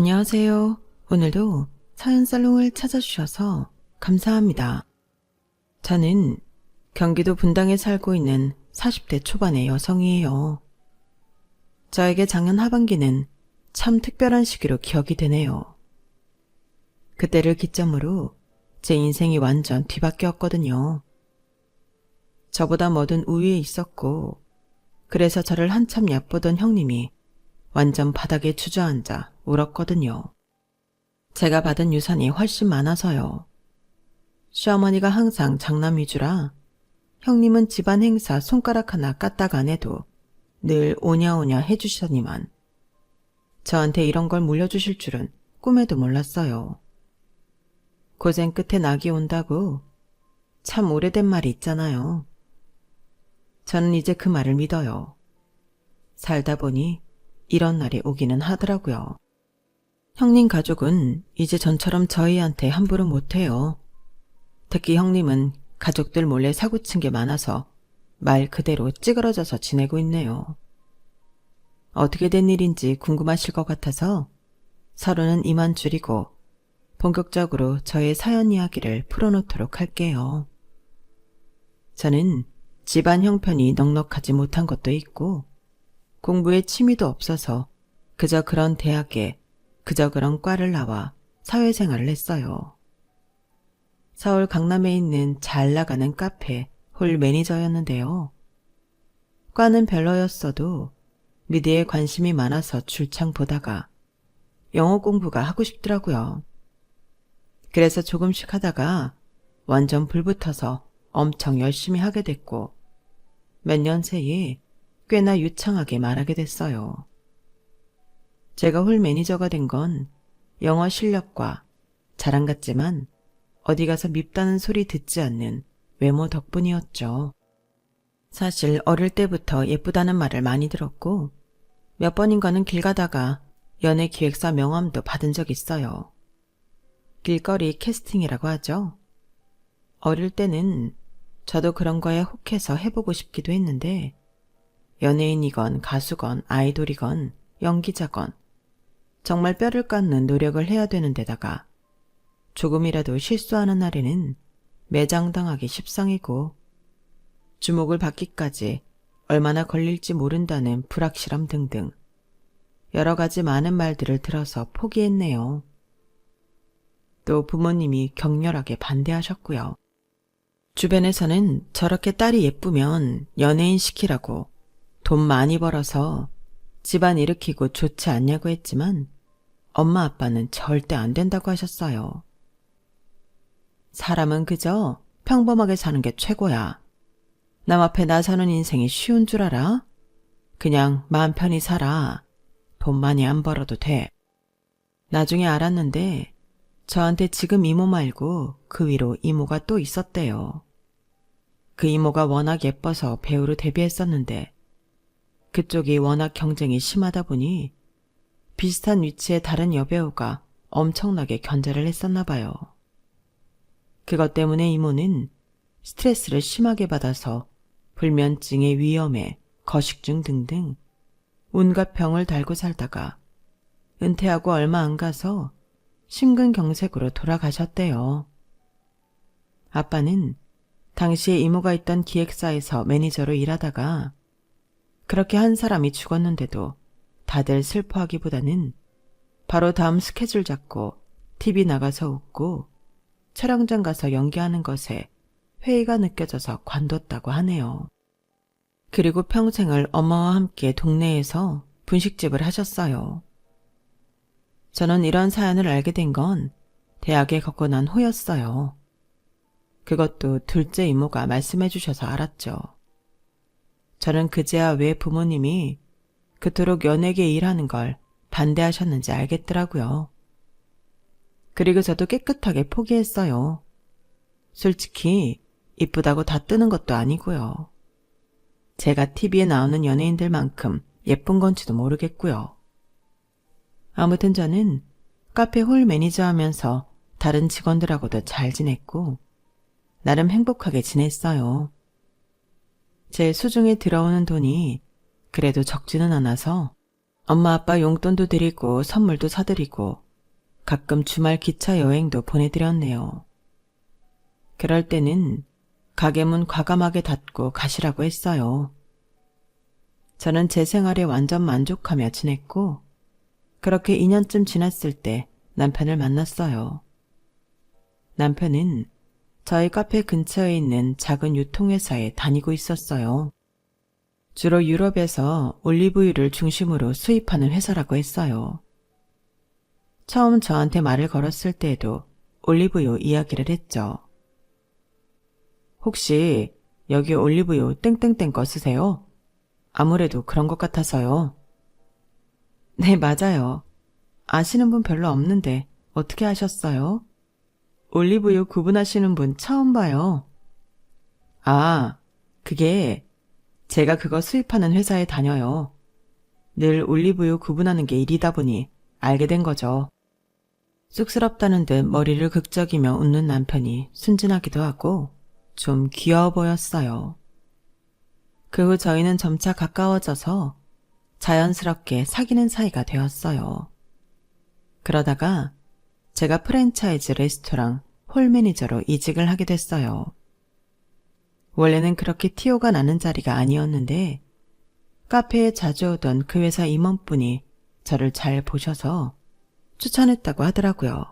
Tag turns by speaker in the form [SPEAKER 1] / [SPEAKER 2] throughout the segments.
[SPEAKER 1] 안녕하세요. 오늘도 사연살롱을 찾아주셔서 감사합니다. 저는 경기도 분당에 살고 있는 40대 초반의 여성이에요. 저에게 작년 하반기는 참 특별한 시기로 기억이 되네요. 그때를 기점으로 제 인생이 완전 뒤바뀌었거든요. 저보다 뭐든 우위에 있었고, 그래서 저를 한참 얕보던 형님이 완전 바닥에 주저앉아 울었거든요. 제가 받은 유산이 훨씬 많아서요. 시어머니가 항상 장남 위주라 형님은 집안 행사 손가락 하나 까딱 안 해도 늘 오냐오냐 해주시더니만 저한테 이런 걸 물려주실 줄은 꿈에도 몰랐어요. 고생 끝에 낙이 온다고 참 오래된 말이 있잖아요. 저는 이제 그 말을 믿어요. 살다 보니 이런 날이 오기는 하더라고요. 형님 가족은 이제 전처럼 저희한테 함부로 못해요. 특히 형님은 가족들 몰래 사고친 게 많아서 말 그대로 찌그러져서 지내고 있네요. 어떻게 된 일인지 궁금하실 것 같아서 서로는 이만 줄이고 본격적으로 저의 사연 이야기를 풀어놓도록 할게요. 저는 집안 형편이 넉넉하지 못한 것도 있고 공부에 취미도 없어서 그저 그런 대학에 그저 그런 과를 나와 사회생활을 했어요. 서울 강남에 있는 잘 나가는 카페 홀 매니저였는데요. 과는 별로였어도 미대에 관심이 많아서 줄창 보다가 영어 공부가 하고 싶더라고요. 그래서 조금씩 하다가 완전 불붙어서 엄청 열심히 하게 됐고 몇 년 새에 꽤나 유창하게 말하게 됐어요. 제가 홀 매니저가 된 건 영어 실력과 자랑 같지만 어디 가서 밉다는 소리 듣지 않는 외모 덕분이었죠. 사실 어릴 때부터 예쁘다는 말을 많이 들었고 몇 번인가는 길 가다가 연예기획사 명함도 받은 적 있어요. 길거리 캐스팅이라고 하죠. 어릴 때는 저도 그런 거에 혹해서 해보고 싶기도 했는데 연예인이건 가수건 아이돌이건 연기자건 정말 뼈를 깎는 노력을 해야 되는 데다가 조금이라도 실수하는 날에는 매장당하기 십상이고 주목을 받기까지 얼마나 걸릴지 모른다는 불확실함 등등 여러 가지 많은 말들을 들어서 포기했네요. 또 부모님이 격렬하게 반대하셨고요. 주변에서는 저렇게 딸이 예쁘면 연예인 시키라고 돈 많이 벌어서 집안 일으키고 좋지 않냐고 했지만 엄마 아빠는 절대 안 된다고 하셨어요. 사람은 그저 평범하게 사는 게 최고야. 남 앞에 나서는 인생이 쉬운 줄 알아? 그냥 마음 편히 살아. 돈 많이 안 벌어도 돼. 나중에 알았는데 저한테 지금 이모 말고 그 위로 이모가 또 있었대요. 그 이모가 워낙 예뻐서 배우로 데뷔했었는데 그쪽이 워낙 경쟁이 심하다 보니 비슷한 위치의 다른 여배우가 엄청나게 견제를 했었나 봐요. 그것 때문에 이모는 스트레스를 심하게 받아서 불면증의 위험에 거식증 등등 온갖 병을 달고 살다가 은퇴하고 얼마 안 가서 심근경색으로 돌아가셨대요. 아빠는 당시에 이모가 있던 기획사에서 매니저로 일하다가 그렇게 한 사람이 죽었는데도 다들 슬퍼하기보다는 바로 다음 스케줄 잡고 TV 나가서 웃고 촬영장 가서 연기하는 것에 회의가 느껴져서 관뒀다고 하네요. 그리고 평생을 엄마와 함께 동네에서 분식집을 하셨어요. 저는 이런 사연을 알게 된 건 대학에 걷고 난 후였어요. 그것도 둘째 이모가 말씀해 주셔서 알았죠. 저는 그제야 왜 부모님이 그토록 연예계 일하는 걸 반대하셨는지 알겠더라고요. 그리고 저도 깨끗하게 포기했어요. 솔직히 이쁘다고 다 뜨는 것도 아니고요. 제가 TV에 나오는 연예인들만큼 예쁜 건지도 모르겠고요. 아무튼 저는 카페 홀 매니저 하면서 다른 직원들하고도 잘 지냈고 나름 행복하게 지냈어요. 제 수중에 들어오는 돈이 그래도 적지는 않아서 엄마 아빠 용돈도 드리고 선물도 사드리고 가끔 주말 기차 여행도 보내드렸네요. 그럴 때는 가게 문 과감하게 닫고 가시라고 했어요. 저는 제 생활에 완전 만족하며 지냈고 그렇게 2년쯤 지났을 때 남편을 만났어요. 남편은 저희 카페 근처에 있는 작은 유통회사에 다니고 있었어요. 주로 유럽에서 올리브유를 중심으로 수입하는 회사라고 했어요. 처음 저한테 말을 걸었을 때에도 올리브유 이야기를 했죠. 혹시 여기 올리브유 땡땡땡 거 쓰세요? 아무래도 그런 것 같아서요. 네, 맞아요. 아시는 분 별로 없는데 어떻게 아셨어요? 올리브유 구분하시는 분 처음 봐요. 아, 그게 제가 그거 수입하는 회사에 다녀요. 늘 올리브유 구분하는 게 일이다 보니 알게 된 거죠. 쑥스럽다는 듯 머리를 극적이며 웃는 남편이 순진하기도 하고 좀 귀여워 보였어요. 그 후 저희는 점차 가까워져서 자연스럽게 사귀는 사이가 되었어요. 그러다가 제가 프랜차이즈 레스토랑 홀 매니저로 이직을 하게 됐어요. 원래는 그렇게 티오가 나는 자리가 아니었는데 카페에 자주 오던 그 회사 임원분이 저를 잘 보셔서 추천했다고 하더라고요.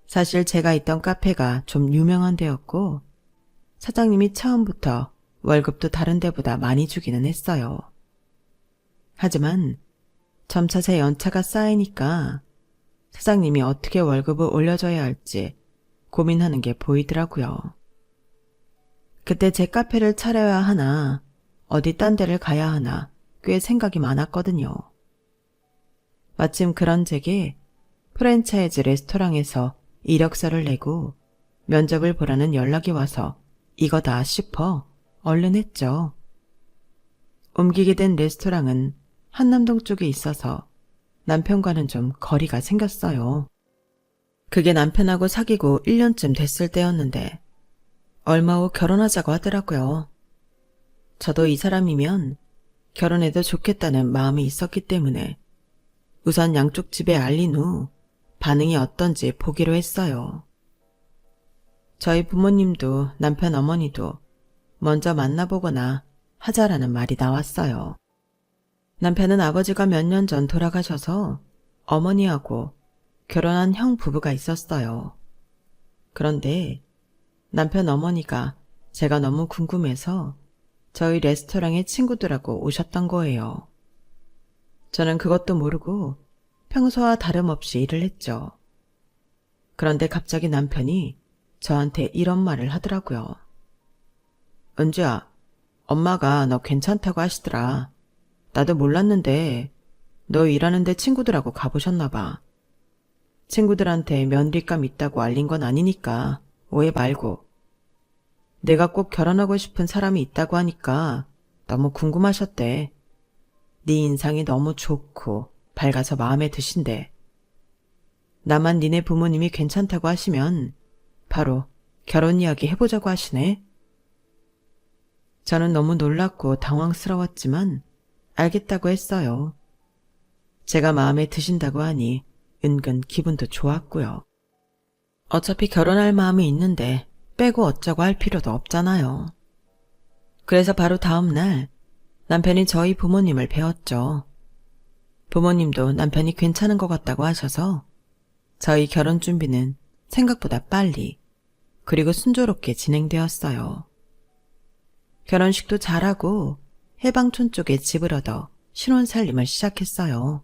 [SPEAKER 1] 사실 제가 있던 카페가 좀 유명한 데였고 사장님이 처음부터 월급도 다른 데보다 많이 주기는 했어요. 하지만 점차 제 연차가 쌓이니까 사장님이 어떻게 월급을 올려줘야 할지 고민하는 게 보이더라고요. 그때 제 카페를 차려야 하나 어디 딴 데를 가야 하나 꽤 생각이 많았거든요. 마침 그런 제게 프랜차이즈 레스토랑에서 이력서를 내고 면접을 보라는 연락이 와서 이거다 싶어 얼른 했죠. 옮기게 된 레스토랑은 한남동 쪽에 있어서 남편과는 좀 거리가 생겼어요. 그게 남편하고 사귀고 1년쯤 됐을 때였는데 얼마 후 결혼하자고 하더라고요. 저도 이 사람이면 결혼해도 좋겠다는 마음이 있었기 때문에 우선 양쪽 집에 알린 후 반응이 어떤지 보기로 했어요. 저희 부모님도 남편 어머니도 먼저 만나보거나 하자라는 말이 나왔어요. 남편은 아버지가 몇 년 전 돌아가셔서 어머니하고 결혼한 형 부부가 있었어요. 그런데 남편 어머니가 제가 너무 궁금해서 저희 레스토랑에 친구들하고 오셨던 거예요. 저는 그것도 모르고 평소와 다름없이 일을 했죠. 그런데 갑자기 남편이 저한테 이런 말을 하더라고요. 은주야, 엄마가 너 괜찮다고 하시더라. 나도 몰랐는데 너 일하는데 친구들하고 가보셨나 봐. 친구들한테 며느리감 있다고 알린 건 아니니까 오해 말고. 내가 꼭 결혼하고 싶은 사람이 있다고 하니까 너무 궁금하셨대. 네 인상이 너무 좋고 밝아서 마음에 드신대. 나만 니네 부모님이 괜찮다고 하시면 바로 결혼 이야기 해보자고 하시네. 저는 너무 놀랐고 당황스러웠지만 알겠다고 했어요. 제가 마음에 드신다고 하니 은근 기분도 좋았고요. 어차피 결혼할 마음이 있는데 빼고 어쩌고 할 필요도 없잖아요. 그래서 바로 다음 날 남편이 저희 부모님을 뵈었죠. 부모님도 남편이 괜찮은 것 같다고 하셔서 저희 결혼 준비는 생각보다 빨리 그리고 순조롭게 진행되었어요. 결혼식도 잘하고 해방촌 쪽에 집을 얻어 신혼살림을 시작했어요.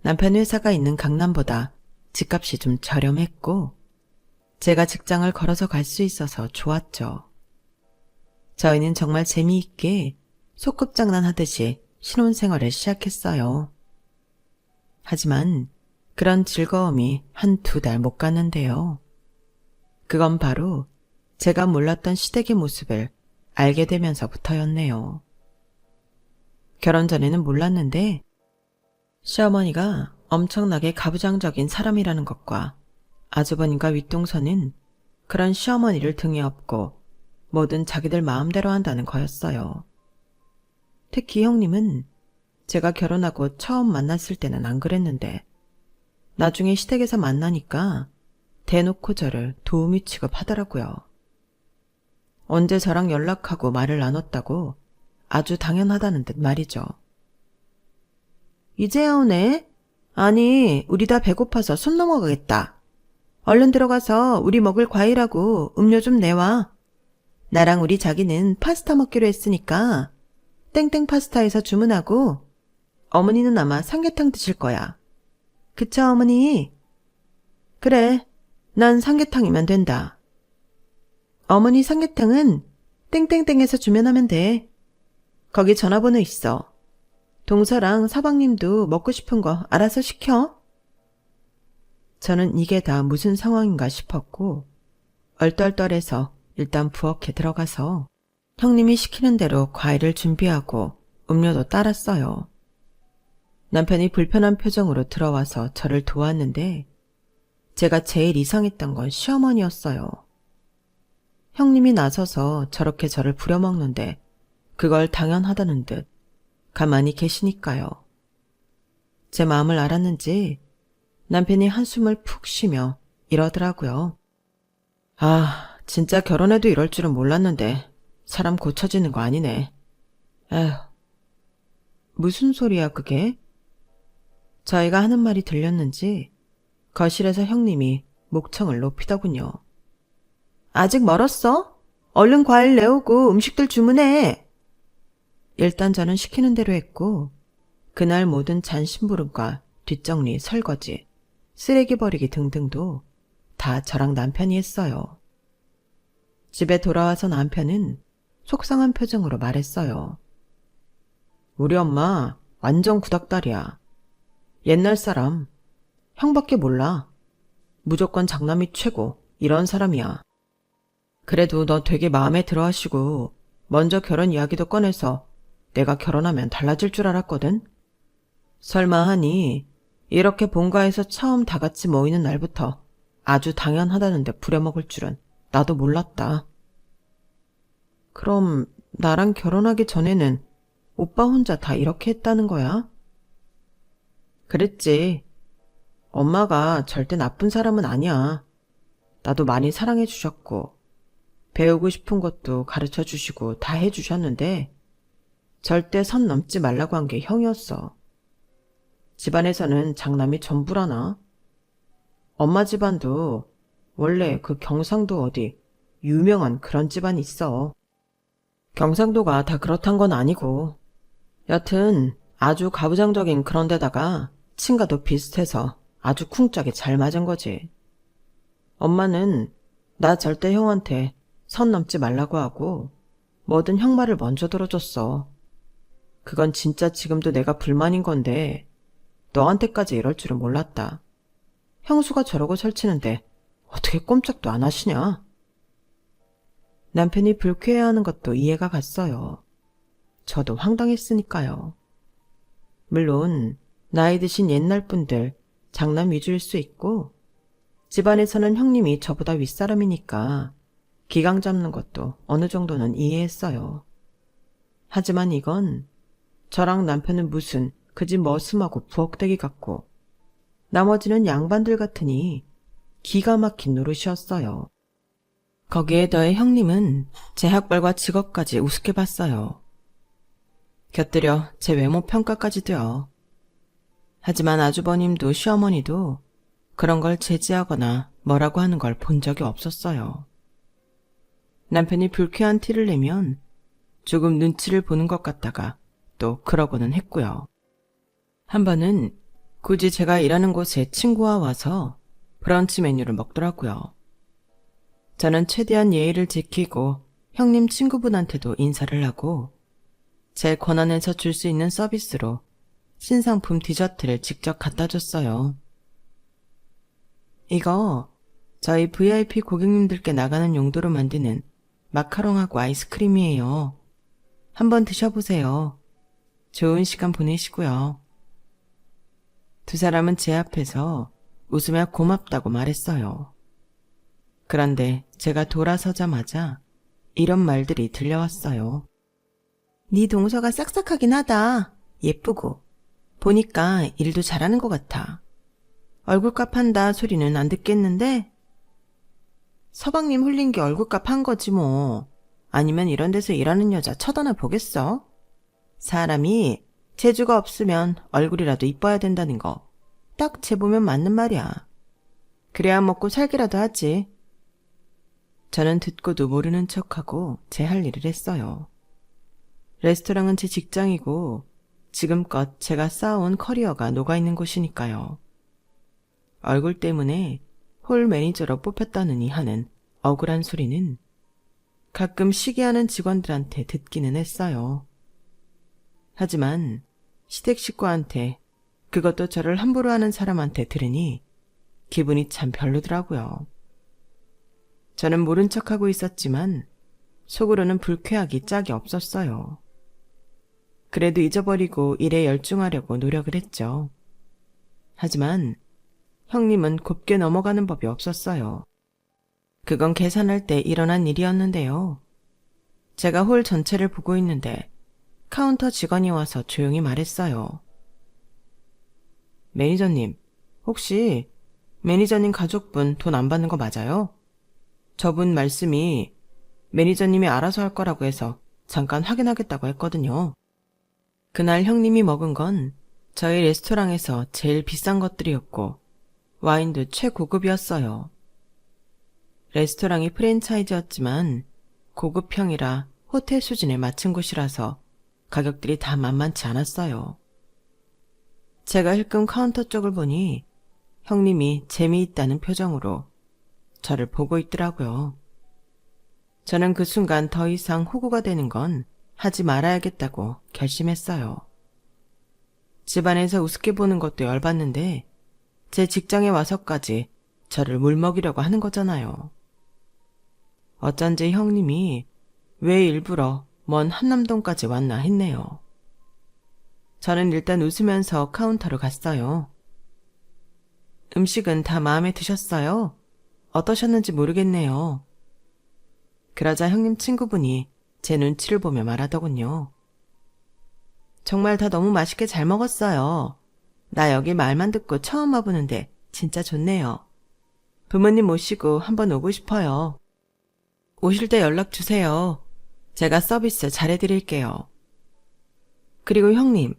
[SPEAKER 1] 남편 회사가 있는 강남보다 집값이 좀 저렴했고 제가 직장을 걸어서 갈 수 있어서 좋았죠. 저희는 정말 재미있게 소꿉장난하듯이 신혼생활을 시작했어요. 하지만 그런 즐거움이 한 2달 못 갔는데요. 그건 바로 제가 몰랐던 시댁의 모습을 알게 되면서부터였네요. 결혼 전에는 몰랐는데 시어머니가 엄청나게 가부장적인 사람이라는 것과 아주버님과 윗동서는 그런 시어머니를 등에 업고 뭐든 자기들 마음대로 한다는 거였어요. 특히 형님은 제가 결혼하고 처음 만났을 때는 안 그랬는데 나중에 시댁에서 만나니까 대놓고 저를 도우미 취급하더라고요. 언제 저랑 연락하고 말을 나눴다고 아주 당연하다는 듯 말이죠. 이제야 오네? 아니, 우리 다 배고파서 손 넘어가겠다. 얼른 들어가서 우리 먹을 과일하고 음료 좀 내와. 나랑 우리 자기는 파스타 먹기로 했으니까 땡땡 파스타에서 주문하고 어머니는 아마 삼계탕 드실 거야. 그쵸, 어머니? 그래, 난 삼계탕이면 된다. 어머니 삼계탕은 땡땡땡에서 주문하면 돼. 거기 전화번호 있어. 동서랑 사방님도 먹고 싶은 거 알아서 시켜. 저는 이게 다 무슨 상황인가 싶었고 얼떨떨해서 일단 부엌에 들어가서 형님이 시키는 대로 과일을 준비하고 음료도 따랐어요. 남편이 불편한 표정으로 들어와서 저를 도왔는데 제가 제일 이상했던 건 시어머니였어요. 형님이 나서서 저렇게 저를 부려먹는데 그걸 당연하다는 듯 가만히 계시니까요. 제 마음을 알았는지 남편이 한숨을 푹 쉬며 이러더라고요. 아, 진짜 결혼해도 이럴 줄은 몰랐는데 사람 고쳐지는 거 아니네. 에휴. 무슨 소리야 그게? 저희가 하는 말이 들렸는지 거실에서 형님이 목청을 높이더군요. 아직 멀었어? 얼른 과일 내오고 음식들 주문해. 일단 저는 시키는 대로 했고 그날 모든 잔심부름과 뒷정리, 설거지, 쓰레기 버리기 등등도 다 저랑 남편이 했어요. 집에 돌아와서 남편은 속상한 표정으로 말했어요. 우리 엄마 완전 구닥다리야. 옛날 사람, 형밖에 몰라. 무조건 장남이 최고, 이런 사람이야. 그래도 너 되게 마음에 들어 하시고 먼저 결혼 이야기도 꺼내서 내가 결혼하면 달라질 줄 알았거든? 설마 하니 이렇게 본가에서 처음 다 같이 모이는 날부터 아주 당연하다는데 부려먹을 줄은 나도 몰랐다. 그럼 나랑 결혼하기 전에는 오빠 혼자 다 이렇게 했다는 거야? 그랬지. 엄마가 절대 나쁜 사람은 아니야. 나도 많이 사랑해 주셨고 배우고 싶은 것도 가르쳐 주시고 다 해주셨는데 절대 선 넘지 말라고 한 게 형이었어. 집안에서는 장남이 전부라나? 엄마 집안도 원래 그 경상도 어디 유명한 그런 집안이 있어. 경상도가 다 그렇단 건 아니고 여튼 아주 가부장적인 그런 데다가 친가도 비슷해서 아주 쿵짝이 잘 맞은 거지. 엄마는 나 절대 형한테 선 넘지 말라고 하고 뭐든 형 말을 먼저 들어줬어. 그건 진짜 지금도 내가 불만인 건데 너한테까지 이럴 줄은 몰랐다. 형수가 저러고 설치는데 어떻게 꼼짝도 안 하시냐? 남편이 불쾌해하는 것도 이해가 갔어요. 저도 황당했으니까요. 물론 나이 드신 옛날 분들 장남 위주일 수 있고 집안에서는 형님이 저보다 윗사람이니까 기강 잡는 것도 어느 정도는 이해했어요. 하지만 이건 저랑 남편은 무슨 그 집 머슴하고 부엌대기 같고 나머지는 양반들 같으니 기가 막힌 노릇이었어요. 거기에 더해 형님은 제 학벌과 직업까지 우습게 봤어요. 곁들여 제 외모 평가까지도요. 하지만 아주버님도 시어머니도 그런 걸 제지하거나 뭐라고 하는 걸 본 적이 없었어요. 남편이 불쾌한 티를 내면 조금 눈치를 보는 것 같다가 또 그러고는 했고요. 한 번은 굳이 제가 일하는 곳에 친구와 와서 브런치 메뉴를 먹더라고요. 저는 최대한 예의를 지키고 형님 친구분한테도 인사를 하고 제 권한에서 줄 수 있는 서비스로 신상품 디저트를 직접 갖다 줬어요. 이거 저희 VIP 고객님들께 나가는 용도로 만드는 마카롱하고 아이스크림이에요. 한번 드셔보세요. 좋은 시간 보내시고요. 두 사람은 제 앞에서 웃으며 고맙다고 말했어요. 그런데 제가 돌아서자마자 이런 말들이 들려왔어요. 네 동서가 싹싹하긴 하다. 예쁘고 보니까 일도 잘하는 것 같아. 얼굴값 한다 소리는 안 듣겠는데? 서방님 홀린 게 얼굴값 한 거지 뭐. 아니면 이런 데서 일하는 여자 쳐다나 보겠어? 사람이 재주가 없으면 얼굴이라도 이뻐야 된다는 거 딱 재보면 맞는 말이야. 그래야 먹고 살기라도 하지. 저는 듣고도 모르는 척하고 제 할 일을 했어요. 레스토랑은 제 직장이고 지금껏 제가 쌓아온 커리어가 녹아있는 곳이니까요. 얼굴 때문에 홀 매니저로 뽑혔다느니 하는 억울한 소리는 가끔 시기하는 직원들한테 듣기는 했어요. 하지만 시댁 식구한테, 그것도 저를 함부로 하는 사람한테 들으니 기분이 참 별로더라고요. 저는 모른 척하고 있었지만 속으로는 불쾌하기 짝이 없었어요. 그래도 잊어버리고 일에 열중하려고 노력을 했죠. 하지만 형님은 곱게 넘어가는 법이 없었어요. 그건 계산할 때 일어난 일이었는데요. 제가 홀 전체를 보고 있는데 카운터 직원이 와서 조용히 말했어요. 매니저님, 혹시 매니저님 가족분 돈 안 받는 거 맞아요? 저분 말씀이 매니저님이 알아서 할 거라고 해서 잠깐 확인하겠다고 했거든요. 그날 형님이 먹은 건 저희 레스토랑에서 제일 비싼 것들이었고 와인도 최고급이었어요. 레스토랑이 프랜차이즈였지만 고급형이라 호텔 수준에 맞춘 곳이라서 가격들이 다 만만치 않았어요. 제가 힐끔 카운터 쪽을 보니 형님이 재미있다는 표정으로 저를 보고 있더라고요. 저는 그 순간 더 이상 호구가 되는 건 하지 말아야겠다고 결심했어요. 집안에서 우습게 보는 것도 열받는데 제 직장에 와서까지 저를 물먹이려고 하는 거잖아요. 어쩐지 형님이 왜 일부러 먼 한남동까지 왔나 했네요. 저는 일단 웃으면서 카운터로 갔어요. 음식은 다 마음에 드셨어요? 어떠셨는지 모르겠네요. 그러자 형님 친구분이 제 눈치를 보며 말하더군요. 정말 다 너무 맛있게 잘 먹었어요. 나 여기 말만 듣고 처음 와보는데 진짜 좋네요. 부모님 모시고 한번 오고 싶어요. 오실 때 연락 주세요. 제가 서비스 잘해드릴게요. 그리고 형님,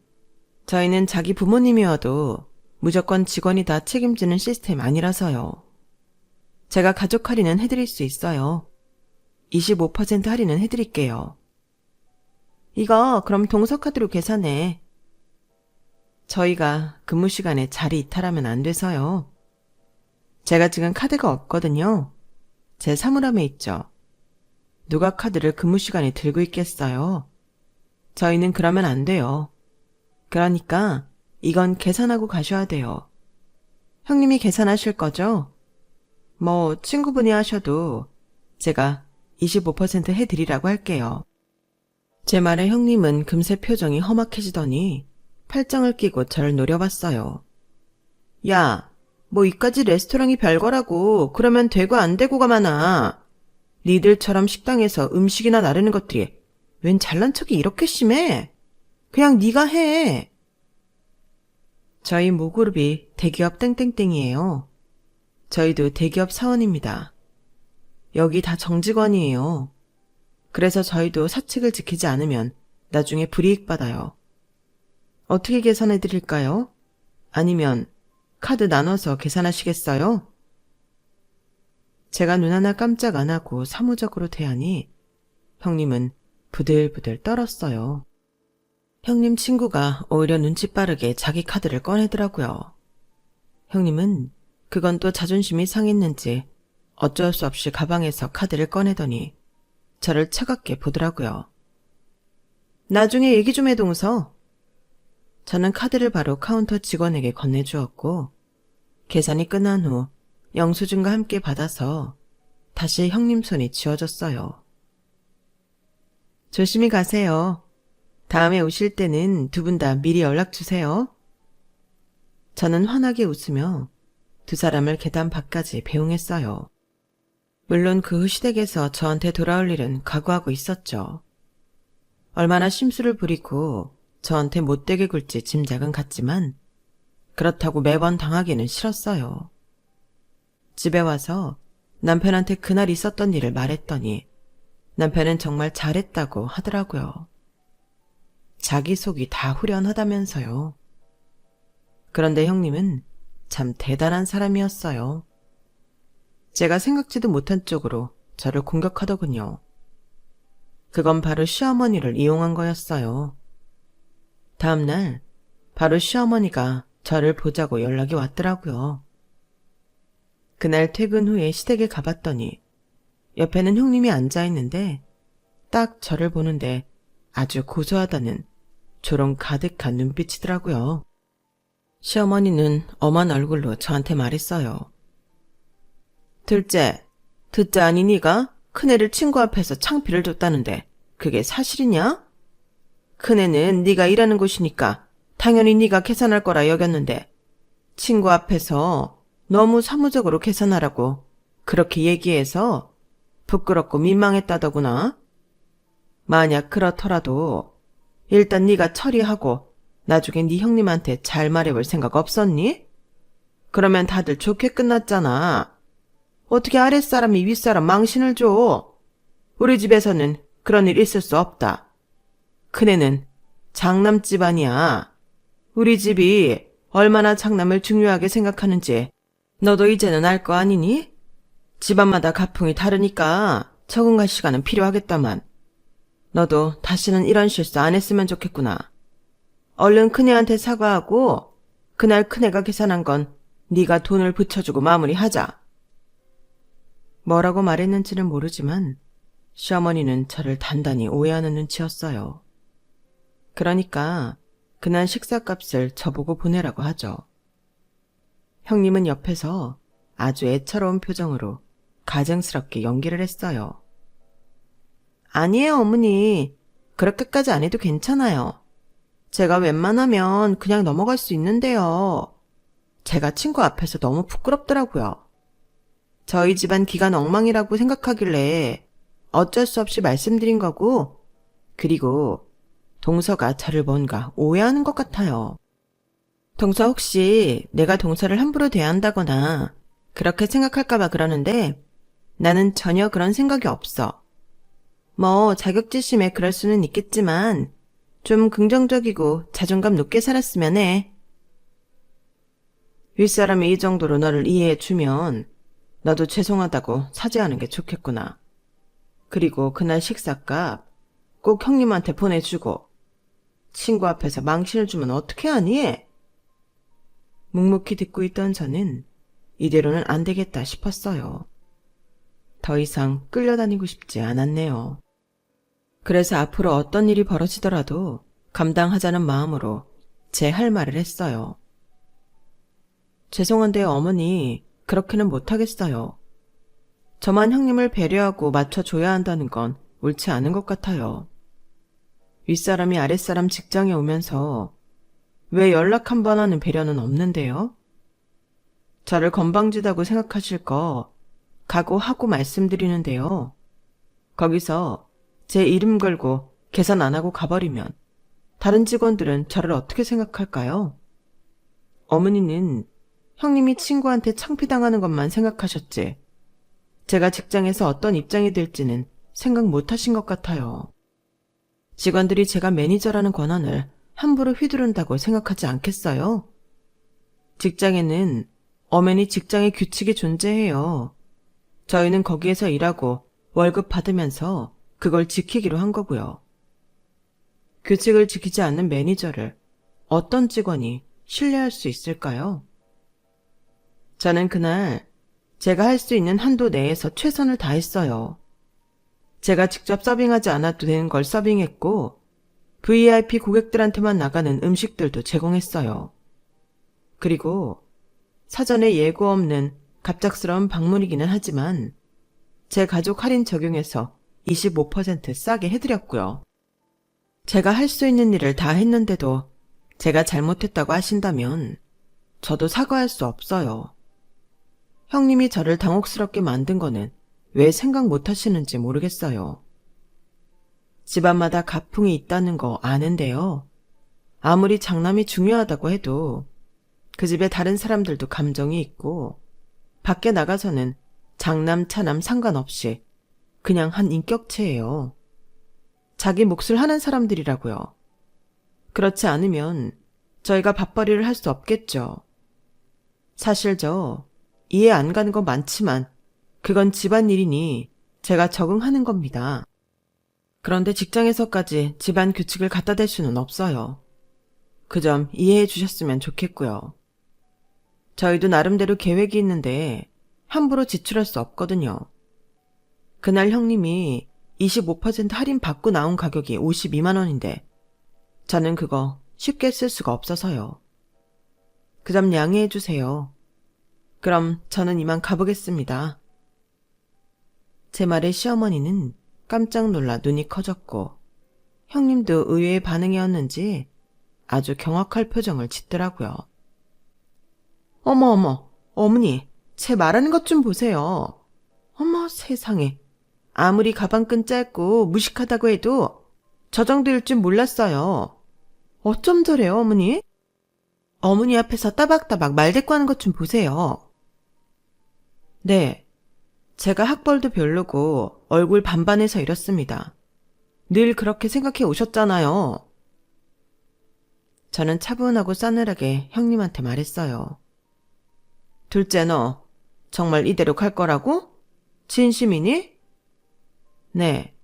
[SPEAKER 1] 저희는 자기 부모님이어도 무조건 직원이 다 책임지는 시스템 아니라서요. 제가 가족 할인은 해드릴 수 있어요. 25% 할인은 해드릴게요. 이거 그럼 동서카드로 계산해. 저희가 근무 시간에 자리 이탈하면 안 돼서요. 제가 지금 카드가 없거든요. 제 사물함에 있죠. 누가 카드를 근무 시간에 들고 있겠어요? 저희는 그러면 안 돼요. 그러니까 이건 계산하고 가셔야 돼요. 형님이 계산하실 거죠? 뭐 친구분이 하셔도 제가 25% 해드리라고 할게요. 제 말에 형님은 금세 표정이 험악해지더니 팔짱을 끼고 저를 노려봤어요. 야, 뭐 이까지 레스토랑이 별거라고 그러면 되고 안 되고가 많아. 니들처럼 식당에서 음식이나 나르는 것들이 웬 잘난 척이 이렇게 심해? 그냥 네가 해. 저희 모그룹이 대기업 땡땡땡이에요. 저희도 대기업 사원입니다. 여기 다 정직원이에요. 그래서 저희도 사칙을 지키지 않으면 나중에 불이익 받아요. 어떻게 계산해 드릴까요? 아니면 카드 나눠서 계산하시겠어요? 제가 눈 하나 깜짝 안 하고 사무적으로 대하니 형님은 부들부들 떨었어요. 형님 친구가 오히려 눈치 빠르게 자기 카드를 꺼내더라고요. 형님은 그건 또 자존심이 상했는지 어쩔 수 없이 가방에서 카드를 꺼내더니 저를 차갑게 보더라고요. 나중에 얘기 좀 해 동서. 저는 카드를 바로 카운터 직원에게 건네주었고 계산이 끝난 후 영수증과 함께 받아서 다시 형님 손이 쥐어졌어요. 조심히 가세요. 다음에 오실 때는 두 분 다 미리 연락 주세요. 저는 환하게 웃으며 두 사람을 계단 밖까지 배웅했어요. 물론 그 후 시댁에서 저한테 돌아올 일은 각오하고 있었죠. 얼마나 심술을 부리고 저한테 못되게 굴지 짐작은 갔지만 그렇다고 매번 당하기는 싫었어요. 집에 와서 남편한테 그날 있었던 일을 말했더니 남편은 정말 잘했다고 하더라고요. 자기 속이 다 후련하다면서요. 그런데 형님은 참 대단한 사람이었어요. 제가 생각지도 못한 쪽으로 저를 공격하더군요. 그건 바로 시어머니를 이용한 거였어요. 다음날 바로 시어머니가 저를 보자고 연락이 왔더라고요. 그날 퇴근 후에 시댁에 가봤더니 옆에는 형님이 앉아있는데 딱 저를 보는데 아주 고소하다는 조롱 가득한 눈빛이더라고요. 시어머니는 엄한 얼굴로 저한테 말했어요. 둘째, 듣자 아니 네가 큰애를 친구 앞에서 창피를 줬다는데 그게 사실이냐? 큰애는 네가 일하는 곳이니까 당연히 네가 계산할 거라 여겼는데 친구 앞에서 너무 사무적으로 계산하라고 그렇게 얘기해서 부끄럽고 민망했다더구나. 만약 그렇더라도 일단 네가 처리하고 나중에 네 형님한테 잘 말해볼 생각 없었니? 그러면 다들 좋게 끝났잖아. 어떻게 아랫사람이 윗사람 망신을 줘? 우리 집에서는 그런 일 있을 수 없다. 큰애는 장남 집안이야. 우리 집이 얼마나 장남을 중요하게 생각하는지 너도 이제는 알 거 아니니? 집안마다 가풍이 다르니까 적응할 시간은 필요하겠다만 너도 다시는 이런 실수 안 했으면 좋겠구나. 얼른 큰애한테 사과하고 그날 큰애가 계산한 건 네가 돈을 붙여주고 마무리하자. 뭐라고 말했는지는 모르지만 시어머니는 저를 단단히 오해하는 눈치였어요. 그러니까 그날 식사값을 저보고 보내라고 하죠. 형님은 옆에서 아주 애처로운 표정으로 가증스럽게 연기를 했어요. 아니에요, 어머니. 그렇게까지 안 해도 괜찮아요. 제가 웬만하면 그냥 넘어갈 수 있는데요. 제가 친구 앞에서 너무 부끄럽더라고요. 저희 집안 기간 엉망이라고 생각하길래 어쩔 수 없이 말씀드린 거고, 그리고 동서가 저를 뭔가 오해하는 것 같아요. 동서 혹시 내가 동서를 함부로 대한다거나 그렇게 생각할까봐 그러는데 나는 전혀 그런 생각이 없어. 뭐 자격지심에 그럴 수는 있겠지만 좀 긍정적이고 자존감 높게 살았으면 해. 윗사람이 이 정도로 너를 이해해주면 너도 죄송하다고 사죄하는 게 좋겠구나. 그리고 그날 식사값 꼭 형님한테 보내주고 친구 앞에서 망신을 주면 어떻게 하니? 묵묵히 듣고 있던 저는 이대로는 안 되겠다 싶었어요. 더 이상 끌려다니고 싶지 않았네요. 그래서 앞으로 어떤 일이 벌어지더라도 감당하자는 마음으로 제 할 말을 했어요. 죄송한데요, 어머니. 그렇게는 못하겠어요. 저만 형님을 배려하고 맞춰줘야 한다는 건 옳지 않은 것 같아요. 윗사람이 아랫사람 직장에 오면서 왜 연락 한 번 하는 배려는 없는데요? 저를 건방지다고 생각하실 거 각오하고 말씀드리는데요. 거기서 제 이름 걸고 계산 안 하고 가버리면 다른 직원들은 저를 어떻게 생각할까요? 어머니는 형님이 친구한테 창피당하는 것만 생각하셨지 제가 직장에서 어떤 입장이 될지는 생각 못 하신 것 같아요. 직원들이 제가 매니저라는 권한을 함부로 휘두른다고 생각하지 않겠어요? 직장에는 엄연히 직장의 규칙이 존재해요. 저희는 거기에서 일하고 월급 받으면서 그걸 지키기로 한 거고요. 규칙을 지키지 않는 매니저를 어떤 직원이 신뢰할 수 있을까요? 저는 그날 제가 할 수 있는 한도 내에서 최선을 다했어요. 제가 직접 서빙하지 않아도 되는 걸 서빙했고 VIP 고객들한테만 나가는 음식들도 제공했어요. 그리고 사전에 예고 없는 갑작스러운 방문이기는 하지만 제 가족 할인 적용해서 25% 싸게 해드렸고요. 제가 할 수 있는 일을 다 했는데도 제가 잘못했다고 하신다면 저도 사과할 수 없어요. 형님이 저를 당혹스럽게 만든 거는 왜 생각 못 하시는지 모르겠어요. 집안마다 가풍이 있다는 거 아는데요. 아무리 장남이 중요하다고 해도 그 집에 다른 사람들도 감정이 있고 밖에 나가서는 장남, 차남 상관없이 그냥 한 인격체예요. 자기 몫을 하는 사람들이라고요. 그렇지 않으면 저희가 밥벌이를 할 수 없겠죠. 사실 저 이해 안 가는 거 많지만 그건 집안일이니 제가 적응하는 겁니다. 그런데 직장에서까지 집안 규칙을 갖다 댈 수는 없어요. 그 점 이해해 주셨으면 좋겠고요. 저희도 나름대로 계획이 있는데 함부로 지출할 수 없거든요. 그날 형님이 25% 할인 받고 나온 가격이 52만 원인데 저는 그거 쉽게 쓸 수가 없어서요. 그 점 양해해 주세요. 그럼 저는 이만 가보겠습니다. 제 말에 시어머니는 깜짝 놀라 눈이 커졌고 형님도 의외의 반응이었는지 아주 경악할 표정을 짓더라고요. 어머, 어머니, 제 말하는 것 좀 보세요. 어머, 세상에. 아무리 가방끈 짧고 무식하다고 해도 저 정도일 줄 몰랐어요. 어쩜 저래요, 어머니? 어머니 앞에서 따박따박 말대꾸하는 것 좀 보세요. 네, 제가 학벌도 별로고 얼굴 반반해서 이렇습니다. 늘 그렇게 생각해 오셨잖아요. 저는 차분하고 싸늘하게 형님한테 말했어요. 둘째 너, 정말 이대로 갈 거라고? 진심이니? 네.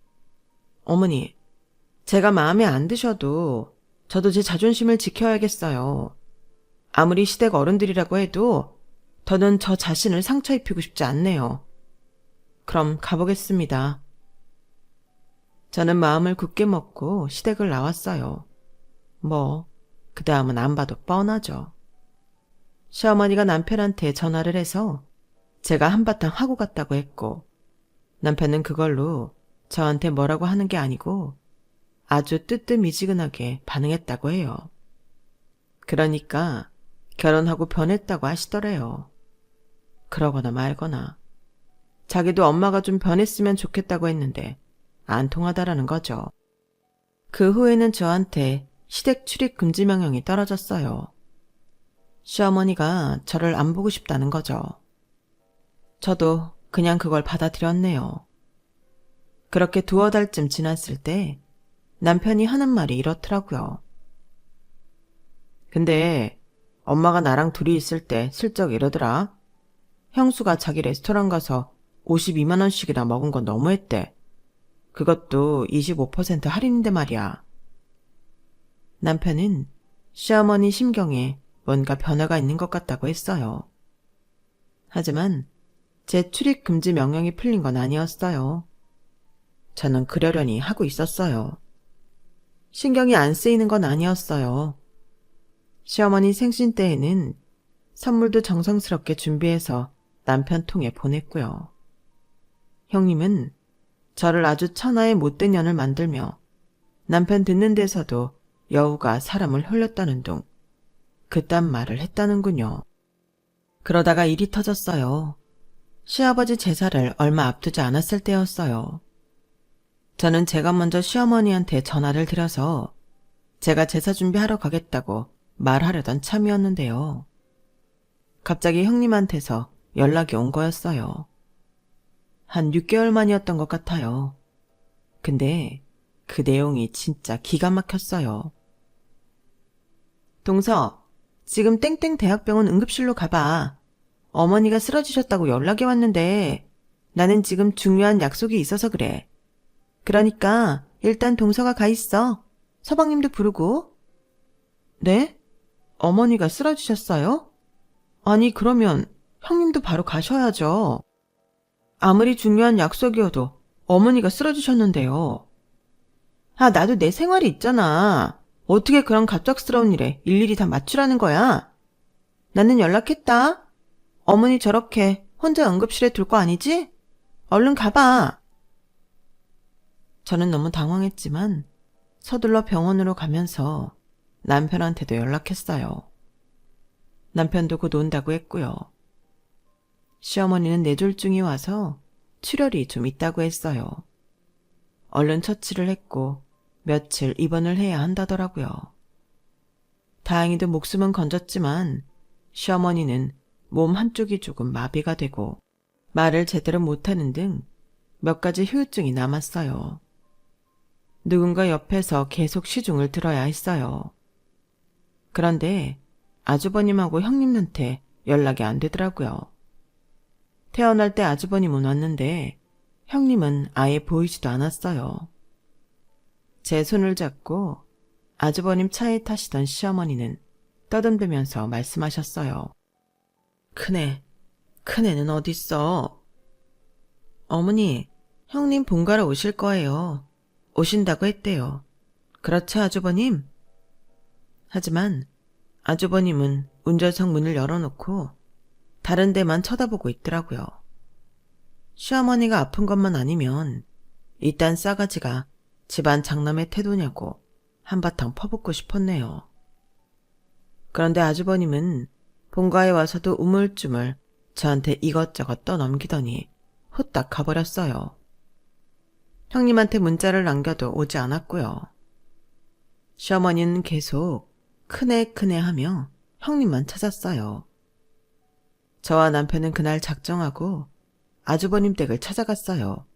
[SPEAKER 1] 어머니, 제가 마음에 안 드셔도 저도 제 자존심을 지켜야겠어요. 아무리 시댁 어른들이라고 해도 더는 저 자신을 상처 입히고 싶지 않네요. 그럼 가보겠습니다. 저는 마음을 굳게 먹고 시댁을 나왔어요. 그 다음은 안 봐도 뻔하죠. 시어머니가 남편한테 전화를 해서 제가 한바탕 하고 갔다고 했고 남편은 그걸로 저한테 뭐라고 하는 게 아니고 아주 뜨뜻미지근하게 반응했다고 해요. 그러니까 결혼하고 변했다고 하시더래요. 그러거나 말거나 자기도 엄마가 좀 변했으면 좋겠다고 했는데 안 통하다라는 거죠. 그 후에는 저한테 시댁 출입 금지 명령이 떨어졌어요. 시어머니가 저를 안 보고 싶다는 거죠. 저도 그냥 그걸 받아들였네요. 그렇게 두어 달쯤 지났을 때 남편이 하는 말이 이렇더라고요. 근데 엄마가 나랑 둘이 있을 때 슬쩍 이러더라. 형수가 자기 레스토랑 가서 52만 원씩이나 먹은 건 너무했대. 그것도 25% 할인인데 말이야. 남편은 시어머니 심경에 뭔가 변화가 있는 것 같다고 했어요. 하지만 제 출입 금지 명령이 풀린 건 아니었어요. 저는 그러려니 하고 있었어요. 신경이 안 쓰이는 건 아니었어요. 시어머니 생신 때에는 선물도 정성스럽게 준비해서 남편 통에 보냈고요. 형님은 저를 아주 천하의 못된 년을 만들며 남편 듣는 데서도 여우가 사람을 홀렸다는 둥 그딴 말을 했다는군요. 그러다가 일이 터졌어요. 시아버지 제사를 얼마 앞두지 않았을 때였어요. 저는 제가 먼저 시어머니한테 전화를 드려서 제가 제사 준비하러 가겠다고 말하려던 참이었는데요. 갑자기 형님한테서 연락이 온 거였어요. 한 6개월 만이었던 것 같아요. 근데 그 내용이 진짜 기가 막혔어요. 동서, 지금 땡땡 대학병원 응급실로 가봐. 어머니가 쓰러지셨다고 연락이 왔는데 나는 지금 중요한 약속이 있어서 그래. 그러니까 일단 동서가 가 있어. 서방님도 부르고. 네? 어머니가 쓰러지셨어요? 아니 그러면 형님도 바로 가셔야죠. 아무리 중요한 약속이어도 어머니가 쓰러지셨는데요. 아, 나도 내 생활이 있잖아. 어떻게 그런 갑작스러운 일에 일일이 다 맞추라는 거야? 나는 연락했다. 어머니 저렇게 혼자 응급실에 둘 거 아니지? 얼른 가봐. 저는 너무 당황했지만 서둘러 병원으로 가면서 남편한테도 연락했어요. 남편도 곧 온다고 했고요. 시어머니는 뇌졸중이 와서 출혈이 좀 있다고 했어요. 얼른 처치를 했고 며칠 입원을 해야 한다더라고요. 다행히도 목숨은 건졌지만 시어머니는 몸 한쪽이 조금 마비가 되고 말을 제대로 못하는 등 몇 가지 후유증이 남았어요. 누군가 옆에서 계속 시중을 들어야 했어요. 그런데 아주버님하고 형님한테 연락이 안 되더라고요. 태어날 때 아주버님은 왔는데 형님은 아예 보이지도 않았어요. 제 손을 잡고 아주버님 차에 타시던 시어머니는 떠듬대면서 말씀하셨어요. 큰애는 어딨어? 어머니, 형님 본가로 오실 거예요. 오신다고 했대요. 그렇죠, 아주버님? 하지만 아주버님은 운전석 문을 열어놓고 다른 데만 쳐다보고 있더라고요. 시어머니가 아픈 것만 아니면 이딴 싸가지가 집안 장남의 태도냐고 한바탕 퍼붓고 싶었네요. 그런데 아주버님은 본가에 와서도 우물쭈물 저한테 이것저것 떠넘기더니 후딱 가버렸어요. 형님한테 문자를 남겨도 오지 않았고요. 시어머니는 계속 큰애 하며 형님만 찾았어요. 저와 남편은 그날 작정하고 아주버님 댁을 찾아갔어요.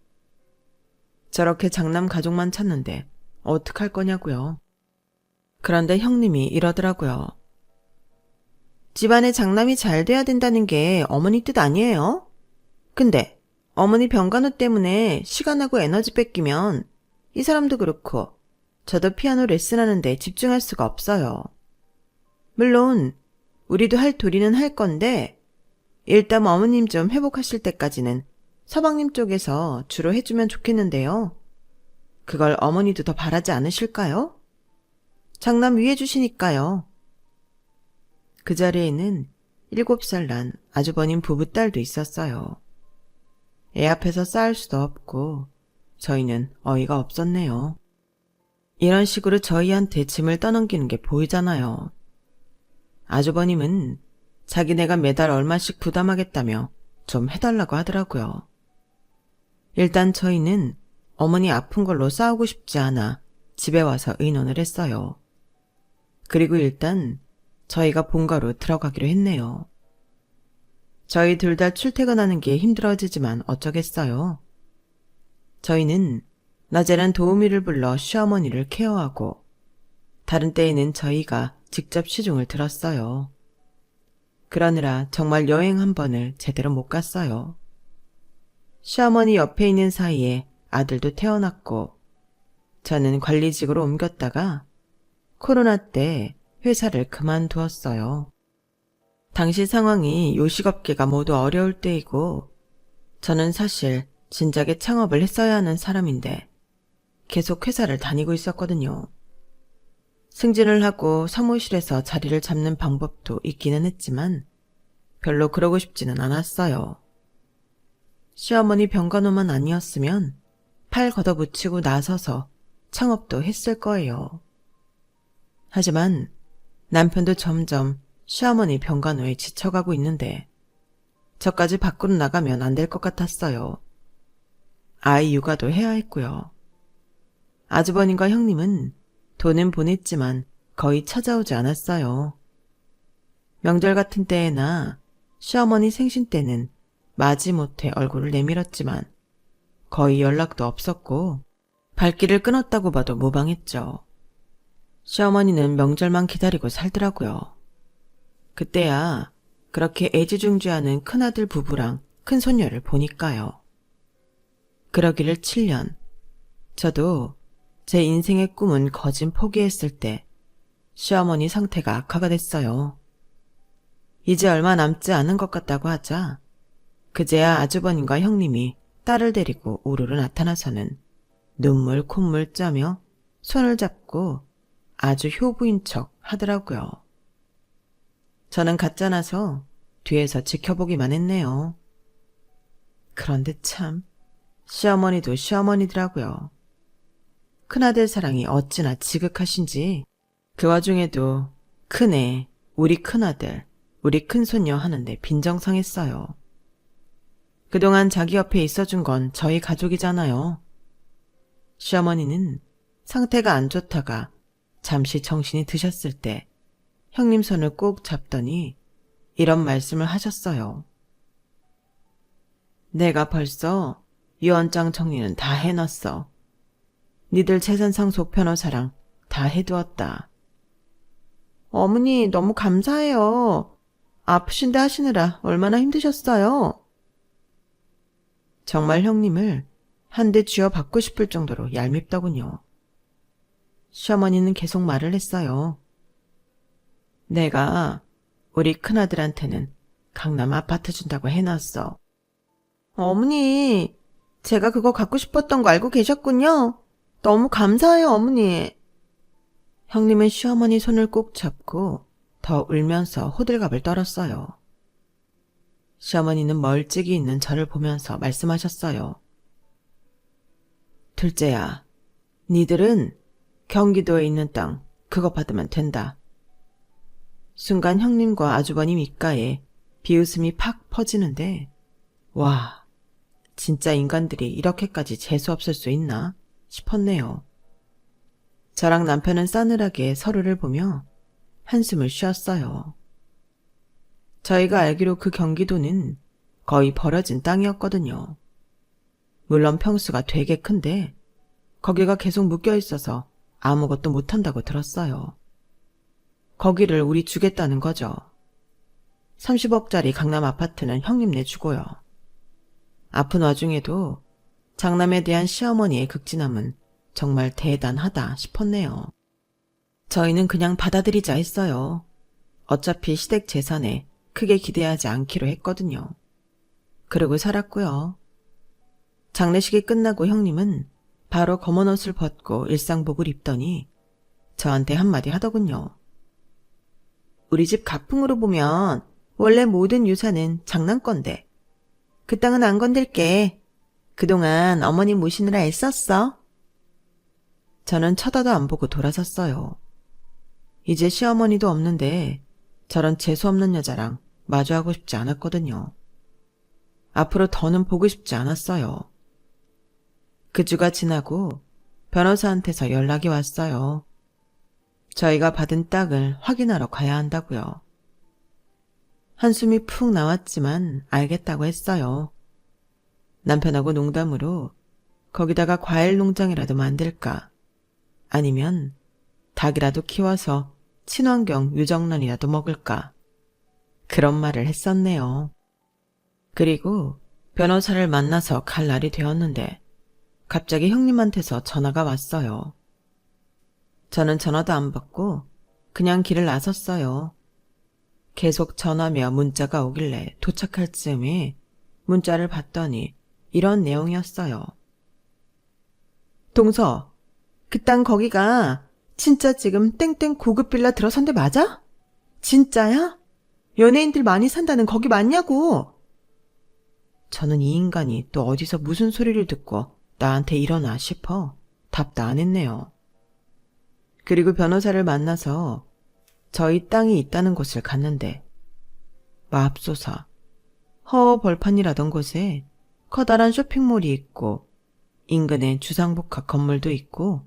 [SPEAKER 1] 저렇게 장남 가족만 찾는데 어떡할 거냐고요. 그런데 형님이 이러더라고요. 집안에 장남이 잘 돼야 된다는 게 어머니 뜻 아니에요? 근데 어머니 병간호 때문에 시간하고 에너지 뺏기면 이 사람도 그렇고 저도 피아노 레슨하는데 집중할 수가 없어요. 물론 우리도 할 도리는 할 건데 일단 어머님 좀 회복하실 때까지는 서방님 쪽에서 주로 해주면 좋겠는데요. 그걸 어머니도 더 바라지 않으실까요? 장남 위해 주시니까요. 그 자리에는 7살 난 아주버님 부부딸도 있었어요. 애 앞에서 싸울 수도 없고 저희는 어이가 없었네요. 이런 식으로 저희한테 짐을 떠넘기는 게 보이잖아요. 아주버님은 자기네가 매달 얼마씩 부담하겠다며 좀 해달라고 하더라고요. 일단 저희는 어머니 아픈 걸로 싸우고 싶지 않아 집에 와서 의논을 했어요. 그리고 일단 저희가 본가로 들어가기로 했네요. 저희 둘 다 출퇴근하는 게 힘들어지지만 어쩌겠어요. 저희는 낮에는 도우미를 불러 시어머니를 케어하고 다른 때에는 저희가 직접 시중을 들었어요. 그러느라 정말 여행 한 번을 제대로 못 갔어요. 시어머니 옆에 있는 사이에 아들도 태어났고 저는 관리직으로 옮겼다가 코로나 때 회사를 그만두었어요. 당시 상황이 요식업계가 모두 어려울 때이고 저는 사실 진작에 창업을 했어야 하는 사람인데 계속 회사를 다니고 있었거든요. 승진을 하고 사무실에서 자리를 잡는 방법도 있기는 했지만 별로 그러고 싶지는 않았어요. 시어머니 병간호만 아니었으면 팔 걷어붙이고 나서서 창업도 했을 거예요. 하지만 남편도 점점 시어머니 병간호에 지쳐가고 있는데 저까지 밖으로 나가면 안 될 것 같았어요. 아이 육아도 해야 했고요. 아주버님과 형님은 돈은 보냈지만 거의 찾아오지 않았어요. 명절 같은 때에나 시어머니 생신 때는 마지못해 얼굴을 내밀었지만 거의 연락도 없었고 발길을 끊었다고 봐도 무방했죠. 시어머니는 명절만 기다리고 살더라고요. 그때야 그렇게 애지중지하는 큰아들 부부랑 큰손녀를 보니까요. 그러기를 7년. 저도 제 인생의 꿈은 거진 포기했을 때 시어머니 상태가 악화가 됐어요. 이제 얼마 남지 않은 것 같다고 하자 그제야 아주버님과 형님이 딸을 데리고 우르르 나타나서는 눈물 콧물 짜며 손을 잡고 아주 효부인 척 하더라고요. 저는 가짜나서 뒤에서 지켜보기만 했네요. 그런데 참 시어머니도 시어머니더라고요. 큰아들 사랑이 어찌나 지극하신지 그 와중에도 큰애, 우리 큰아들, 우리 큰손녀 하는데 빈정상했어요. 그동안 자기 옆에 있어준 건 저희 가족이잖아요. 시어머니는 상태가 안 좋다가 잠시 정신이 드셨을 때 형님 손을 꼭 잡더니 이런 말씀을 하셨어요. 내가 벌써 유언장 정리는 다 해놨어. 니들 재산상속 변호사랑 다 해두었다. 어머니 너무 감사해요. 아프신데 하시느라 얼마나 힘드셨어요. 정말 형님을 한 대 쥐어 받고 싶을 정도로 얄밉더군요. 시어머니는 계속 말을 했어요. 내가 우리 큰아들한테는 강남 아파트 준다고 해놨어. 어머니, 제가 그거 갖고 싶었던 거 알고 계셨군요. 너무 감사해요, 어머니. 형님은 시어머니 손을 꼭 잡고 더 울면서 호들갑을 떨었어요. 시어머니는 멀찍이 있는 저를 보면서 말씀하셨어요. 둘째야, 니들은 경기도에 있는 땅 그거 받으면 된다. 순간 형님과 아주버님 입가에 비웃음이 팍 퍼지는데 와, 진짜 인간들이 이렇게까지 재수없을 수 있나 싶었네요. 저랑 남편은 싸늘하게 서로를 보며 한숨을 쉬었어요. 저희가 알기로 그 경기도는 거의 버려진 땅이었거든요. 물론 평수가 되게 큰데 거기가 계속 묶여 있어서 아무것도 못한다고 들었어요. 거기를 우리 주겠다는 거죠. 30억짜리 강남 아파트는 형님네 주고요. 아픈 와중에도 장남에 대한 시어머니의 극진함은 정말 대단하다 싶었네요. 저희는 그냥 받아들이자 했어요. 어차피 시댁 재산에 크게 기대하지 않기로 했거든요. 그러고 살았고요. 장례식이 끝나고 형님은 바로 검은 옷을 벗고 일상복을 입더니 저한테 한마디 하더군요. 우리 집 가풍으로 보면 원래 모든 유산은 장남건데 그 땅은 안 건들게. 그동안 어머니 모시느라 애썼어. 저는 쳐다도 안 보고 돌아섰어요. 이제 시어머니도 없는데 저런 재수없는 여자랑 마주하고 싶지 않았거든요. 앞으로 더는 보고 싶지 않았어요. 그 주가 지나고 변호사한테서 연락이 왔어요. 저희가 받은 땅을 확인하러 가야 한다고요. 한숨이 푹 나왔지만 알겠다고 했어요. 남편하고 농담으로 거기다가 과일 농장이라도 만들까 아니면 닭이라도 키워서 친환경 유정란이라도 먹을까 그런 말을 했었네요. 그리고 변호사를 만나서 갈 날이 되었는데 갑자기 형님한테서 전화가 왔어요. 저는 전화도 안 받고 그냥 길을 나섰어요. 계속 전화며 문자가 오길래 도착할 즈음에 문자를 봤더니 이런 내용이었어요. 동서, 그 땅 거기가 진짜 지금 땡땡 고급 빌라 들어선 데 맞아? 진짜야? 연예인들 많이 산다는 거기 맞냐고? 저는 이 인간이 또 어디서 무슨 소리를 듣고 나한테 이러나 싶어 답도 안 했네요. 그리고 변호사를 만나서 저희 땅이 있다는 곳을 갔는데 맙소사 허허 벌판이라던 곳에 커다란 쇼핑몰이 있고 인근에 주상복합 건물도 있고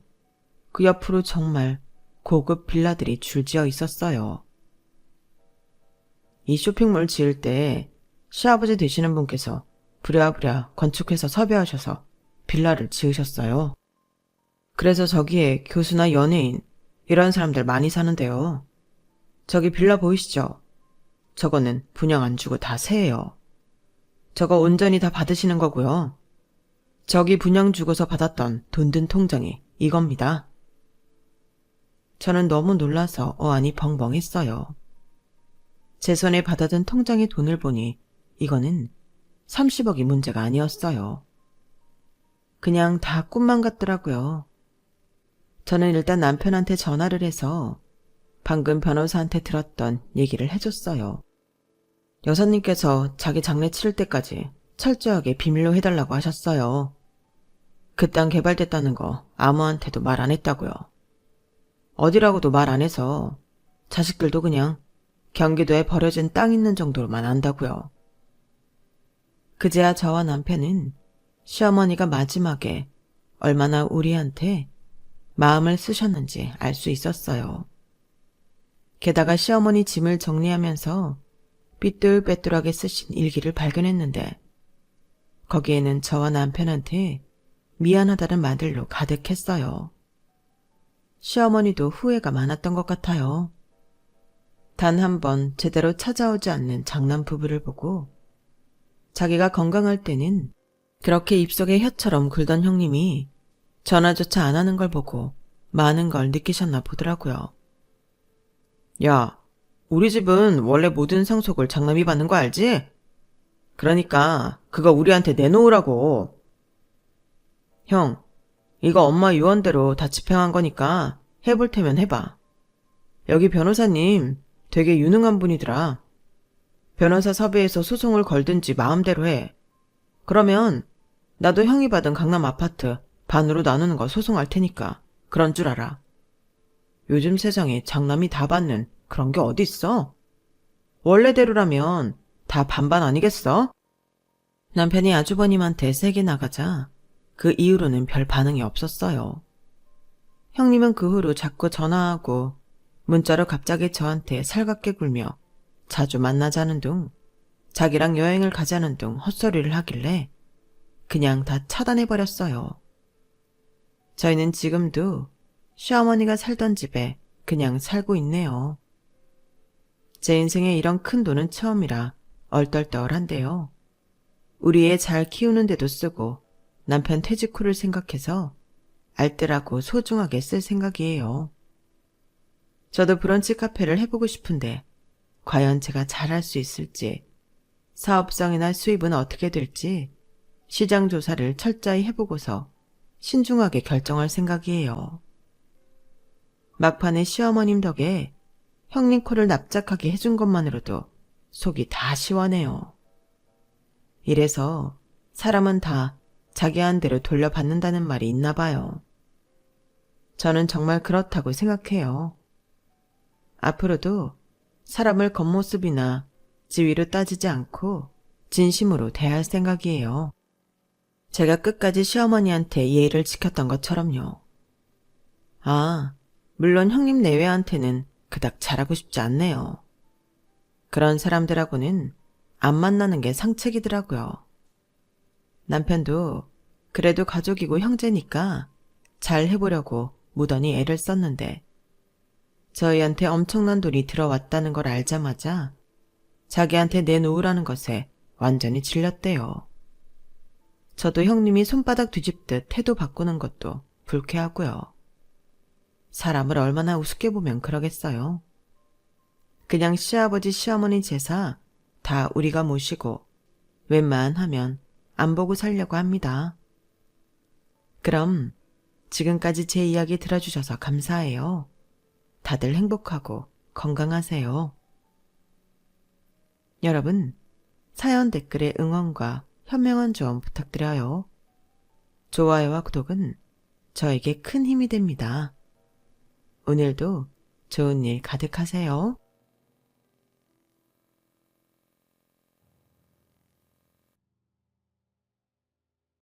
[SPEAKER 1] 그 옆으로 정말 고급 빌라들이 줄지어 있었어요. 이 쇼핑몰 지을 때 시아버지 되시는 분께서 부랴부랴 건축회사 섭외하셔서 빌라를 지으셨어요. 그래서 저기에 교수나 연예인 이런 사람들 많이 사는데요. 저기 빌라 보이시죠? 저거는 분양 안 주고 다 세예요. 저거 온전히 다 받으시는 거고요. 저기 분양 주고서 받았던 돈 든 통장이 이겁니다. 저는 너무 놀라서 어안이 벙벙했어요. 제 손에 받아든 통장의 돈을 보니 이거는 30억이 문제가 아니었어요. 그냥 다 꿈만 같더라고요. 저는 일단 남편한테 전화를 해서 방금 변호사한테 들었던 얘기를 해줬어요. 여사님께서 자기 장례 치를 때까지 철저하게 비밀로 해달라고 하셨어요. 그 땅 개발됐다는 거 아무한테도 말 안 했다고요. 어디라고도 말 안 해서 자식들도 그냥 경기도에 버려진 땅 있는 정도로만 안다고요. 그제야 저와 남편은 시어머니가 마지막에 얼마나 우리한테 마음을 쓰셨는지 알 수 있었어요. 게다가 시어머니 짐을 정리하면서 삐뚤빼뚤하게 쓰신 일기를 발견했는데 거기에는 저와 남편한테 미안하다는 말들로 가득했어요. 시어머니도 후회가 많았던 것 같아요. 단 한 번 제대로 찾아오지 않는 장남 부부를 보고 자기가 건강할 때는 그렇게 입속에 혀처럼 굴던 형님이 전화조차 안 하는 걸 보고 많은 걸 느끼셨나 보더라고요. 야, 우리 집은 원래 모든 상속을 장남이 받는 거 알지? 그러니까 그거 우리한테 내놓으라고. 형, 이거 엄마 유언대로 다 집행한 거니까 해볼 테면 해봐. 여기 변호사님 되게 유능한 분이더라. 변호사 섭외해서 소송을 걸든지 마음대로 해. 그러면 나도 형이 받은 강남 아파트 반으로 나누는 거 소송할 테니까 그런 줄 알아. 요즘 세상에 장남이 다 받는 그런 게 어딨어? 원래대로라면 다 반반 아니겠어? 남편이 아주버님한테 세게 나가자 그 이후로는 별 반응이 없었어요. 형님은 그 후로 자꾸 전화하고 문자로 갑자기 저한테 살갑게 굴며 자주 만나자는 둥 자기랑 여행을 가자는 둥 헛소리를 하길래 그냥 다 차단해버렸어요. 저희는 지금도 시어머니가 살던 집에 그냥 살고 있네요. 제 인생에 이런 큰 돈은 처음이라 얼떨떨한데요. 우리 애 잘 키우는데도 쓰고 남편 퇴직 후를 생각해서 알뜰하고 소중하게 쓸 생각이에요. 저도 브런치 카페를 해보고 싶은데 과연 제가 잘할 수 있을지, 사업성이나 수입은 어떻게 될지 시장 조사를 철저히 해보고서 신중하게 결정할 생각이에요. 막판에 시어머님 덕에 형님 코를 납작하게 해준 것만으로도 속이 다 시원해요. 이래서 사람은 다 자기 한 대로 돌려받는다는 말이 있나 봐요. 저는 정말 그렇다고 생각해요. 앞으로도 사람을 겉모습이나 지위로 따지지 않고 진심으로 대할 생각이에요. 제가 끝까지 시어머니한테 예의를 지켰던 것처럼요. 아, 물론 형님 내외한테는 그닥 잘하고 싶지 않네요. 그런 사람들하고는 안 만나는 게 상책이더라고요. 남편도 그래도 가족이고 형제니까 잘 해보려고 무던히 애를 썼는데 저희한테 엄청난 돈이 들어왔다는 걸 알자마자 자기한테 내놓으라는 것에 완전히 질렸대요. 저도 형님이 손바닥 뒤집듯 태도 바꾸는 것도 불쾌하고요. 사람을 얼마나 우습게 보면 그러겠어요. 그냥 시아버지 시어머니 제사 다 우리가 모시고 웬만하면 안 보고 살려고 합니다. 그럼 지금까지 제 이야기 들어주셔서 감사해요. 다들 행복하고 건강하세요. 여러분, 사연 댓글에 응원과 현명한 조언 부탁드려요. 좋아요와 구독은 저에게 큰 힘이 됩니다. 오늘도 좋은 일 가득하세요.